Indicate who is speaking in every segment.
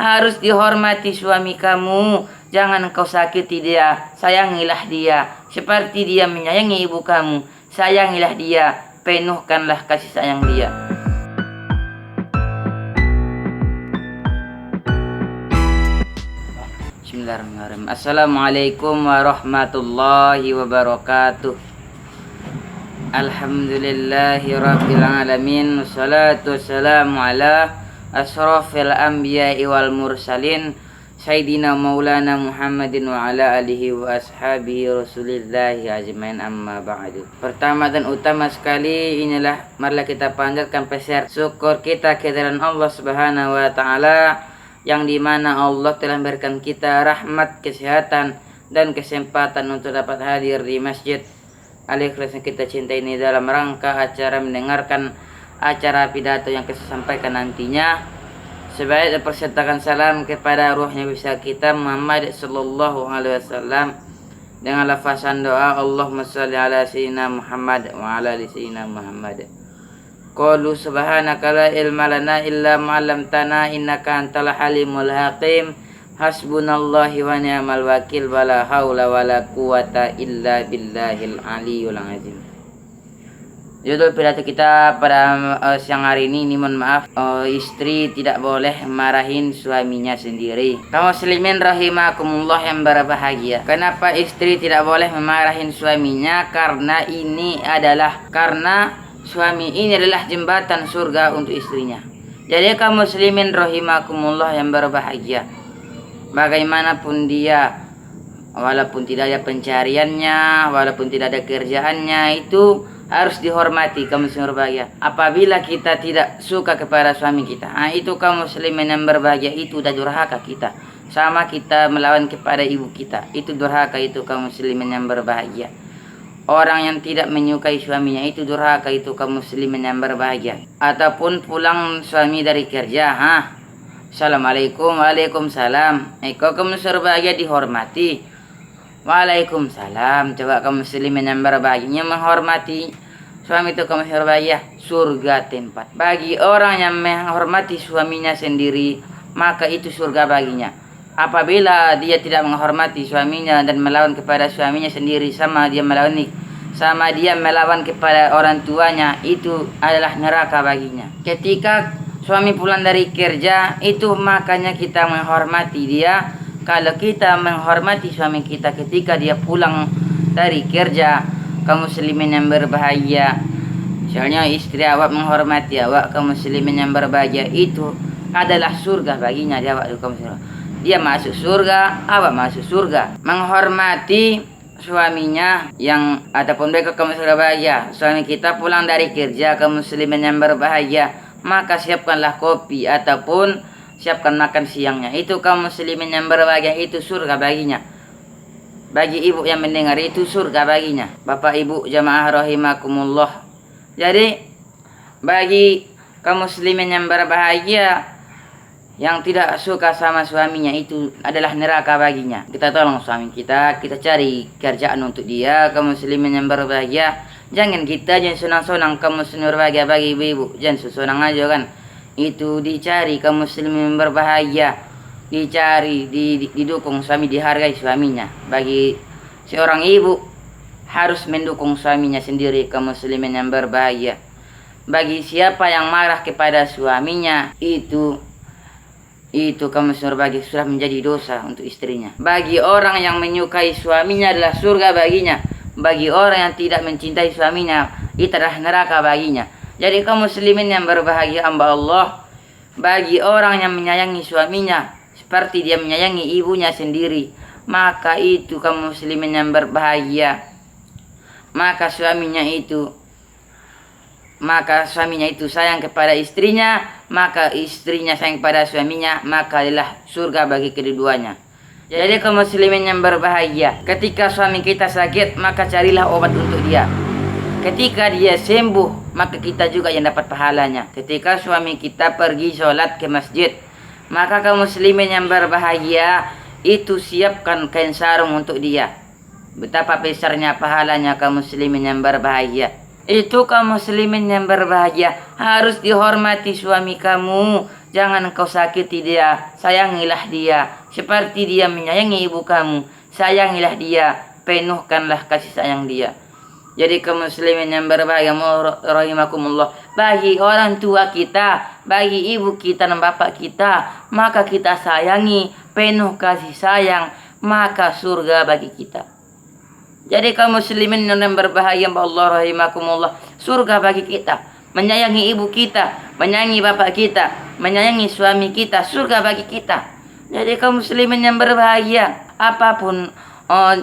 Speaker 1: harus dihormati suami kamu. Jangan kau sakiti dia, sayangilah dia. Seperti dia menyayangi ibu kamu, sayangilah dia, penuhkanlah kasih sayang dia. Bismillahirrahmanirrahim. Assalamualaikum warahmatullahi wabarakatuh. Alhamdulillahi rabbil alamin. Wassalatu wassalamu ala asrafil anbiya'i wal mursalin Sayyidina Maulana Muhammadin wa ala alihi wa ashabihi rasulillahi ajmain, amma ba'du. Pertama dan utama sekali, marilah kita panjatkan peser syukur kita kehadiran Allah Subhanahu wa taala, yang dimana Allah telah memberikan kita rahmat, kesehatan dan kesempatan untuk dapat hadir di masjid Al-Ikhlas yang kita cintai ini dalam rangka acara mendengarkan acara pidato yang kita sampaikan nantinya. Sebaik persertakan salam kepada ruhnya bisa kita Muhammad sallallahu alaihi wasallam dengan lafazan doa Allahumma shalli ala sayyidina Muhammad wa ala ali sayyidina Muhammad. Qalu subhanaka la ilma lana illa ma 'allamtana innaka antal halimul hakim. Hasbunallahi wa ni'mal wakil, wala haula wala quwata illa billahil aliyul azim. Judul pidato kita pada siang hari ini mohon maaf, istri tidak boleh marahin suaminya sendiri. Kaum muslimin rahimakumullah yang berbahagia. Kenapa istri tidak boleh memarahin suaminya? Karena suami ini adalah jembatan surga untuk istrinya. Jadi kaum muslimin rahimakumullah yang berbahagia, bagaimanapun dia, walaupun tidak ada pencariannya, walaupun tidak ada kerjaannya, itu harus dihormati kaum muslimin berbahagia. Apabila kita tidak suka kepada suami kita, itu kaum muslimin yang berbahagia, itu udah durhaka kita. Sama kita melawan kepada ibu kita, itu durhaka, itu kaum muslimin yang berbahagia. Orang yang tidak menyukai suaminya, itu durhaka, itu kaum muslimin yang berbahagia. Ataupun pulang suami dari kerja, Assalamualaikum, waalaikumsalam. Kau kaum muslimin berbahagia dihormati. Waalaikumsalam. Coba kaum muslimin yang berbahagia menghormati suami itu kaum muslimin berbahagia, surga tempat. Bagi orang yang menghormati suaminya sendiri, maka itu surga baginya. Apabila dia tidak menghormati suaminya dan melawan kepada suaminya sendiri, sama dia melawan kepada orang tuanya, itu adalah neraka baginya. Ketika suami pulang dari kerja, itu makanya kita menghormati dia. Kalau kita menghormati suami kita ketika dia pulang dari kerja, kaum muslimin yang berbahagia, misalnya istri awak menghormati awak, kaum muslimin yang berbahagia, itu adalah surga baginya. Dia masuk surga, awak masuk surga. Menghormati suaminya yang ataupun mereka kaum muslimin berbahagia, suami kita pulang dari kerja, kaum muslimin yang berbahagia, maka siapkanlah kopi ataupun siapkan makan siangnya. Itu kaum muslimin yang berbahagia, itu surga baginya. Bagi ibu yang mendengar, itu surga baginya. Bapak ibu jamaah rahimakumullah. Jadi bagi kaum muslimin yang berbahagia, yang tidak suka sama suaminya, itu adalah neraka baginya. Kita tolong suami kita cari kerjaan untuk dia. Kaum muslimin yang berbahagia, jangan senang-senang kaum muslimin berbahagia. Bagi ibu-ibu, jangan senang aja kan. Itu dicari kaum muslimin berbahagia, didukung suami, dihargai suaminya. Bagi seorang ibu harus mendukung suaminya sendiri, kaum muslimin yang berbahagia. Bagi siapa yang marah kepada suaminya, itu kaum muslimin berbahagia, sudah menjadi dosa untuk istrinya. Bagi orang yang menyukai suaminya adalah surga baginya. Bagi orang yang tidak mencintai suaminya, itu adalah neraka baginya. Jadi kaum muslimin yang berbahagia hamba Allah, bagi orang yang menyayangi suaminya seperti dia menyayangi ibunya sendiri, maka itu kaum muslimin yang berbahagia. Maka suaminya itu sayang kepada istrinya, maka istrinya sayang kepada suaminya, maka adalah surga bagi kedua-duanya. Jadi kaum muslimin yang berbahagia, ketika suami kita sakit, maka carilah obat untuk dia. Ketika dia sembuh, maka kita juga yang dapat pahalanya. Ketika suami kita pergi sholat ke masjid, maka kaum muslimin yang berbahagia, itu siapkan kain sarung untuk dia. Betapa besarnya pahalanya kaum muslimin yang berbahagia. Itu kaum muslimin yang berbahagia, harus dihormati suami kamu. Jangan kau sakiti dia, sayangilah dia. Seperti dia menyayangi ibu kamu, sayangilah dia, penuhkanlah kasih sayang dia. Jadi kaum muslimin yang berbahagia rahimakumullah, bagi orang tua kita, bagi ibu kita dan bapak kita, maka kita sayangi, penuh kasih sayang, maka surga bagi kita. Jadi kaum muslimin yang berbahagia Allah rahimakumullah, surga bagi kita. Menyayangi ibu kita, menyayangi bapak kita, menyayangi suami kita, surga bagi kita. Jadi kaum muslimin yang berbahagia, apapun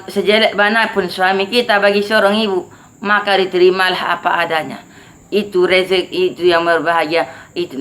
Speaker 1: sejelek manapun suami kita bagi seorang ibu, maka diterimalah apa adanya. Itu rezeki, itu yang berbahagia. Itu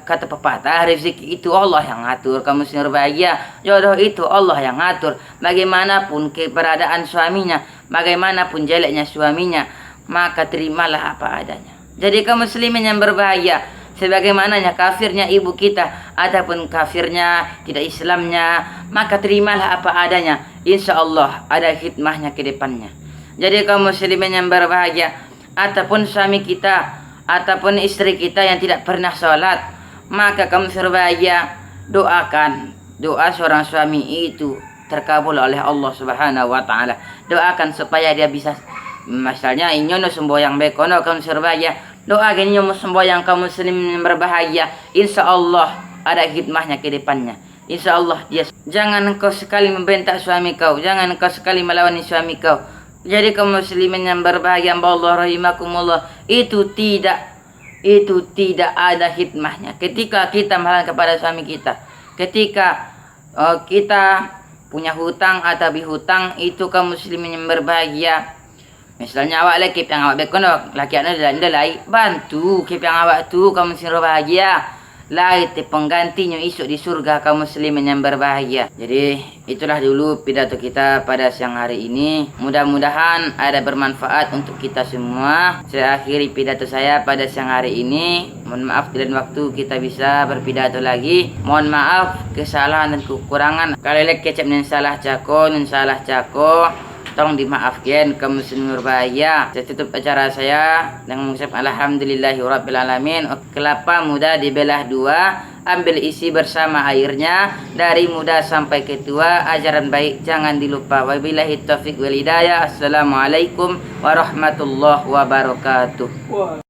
Speaker 1: kata pepatah, rezeki itu Allah yang ngatur. Kamu muslim berbahagia, jodoh itu Allah yang ngatur. Bagaimanapun keberadaan suaminya, bagaimanapun jeleknya suaminya, maka terimalah apa adanya. Jadi kaum muslimin yang berbahagia, sebagaimananya kafirnya ibu kita ataupun kafirnya tidak Islamnya, maka terimalah apa adanya. Insya Allah ada hikmahnya ke depannya. Jadi kaum muslimin yang berbahagia, ataupun suami kita ataupun istri kita yang tidak pernah sholat, maka kamu berbahagia, doakan. Doa seorang suami itu terkabul oleh Allah Subhanahu wa taala. Doakan supaya dia bisa, misalnya inyono semboyang bekono kamu berbahagia, doa gini semboyang kaum muslimin yang berbahagia, insya Allah ada hikmahnya ke depannya. Insya Allah dia. Jangan engkau sekali membentak suami kau, jangan engkau sekali melawan suami kau. Jadi kaum muslimin yang berbahagia Allah rahimakumullah, itu tidak ada hikmahnya ketika kita melawan kepada suami kita. Ketika kita punya hutang atau bihutang, itu kaum muslimin yang berbahagia. Misalnya awak lagi yang awak bekono, laki anda dalai bantu kip yang awak tu kaum muslimin berbahagia. Lai te penggantinya isuk di surga kaum muslimin yang berbahagia. Jadi itulah dulu pidato kita pada siang hari ini. Mudah-mudahan ada bermanfaat untuk kita semua. Saya akhiri pidato saya pada siang hari ini. Mohon maaf di lain waktu kita bisa berpidato lagi. Mohon maaf kesalahan dan kekurangan. Kalau lek kecap nen salah cako, tolong dimaafkan kaum muslimin berbahagia. Saya tutup acara saya dengan mengucap alhamdulillahirabbil alamin. Kelapa muda dibelah dua, ambil isi bersama airnya, dari muda sampai ke tua, ajaran baik jangan dilupa. Wabillahi taufiq wal hidayah. Assalamualaikum warahmatullahi wabarakatuh.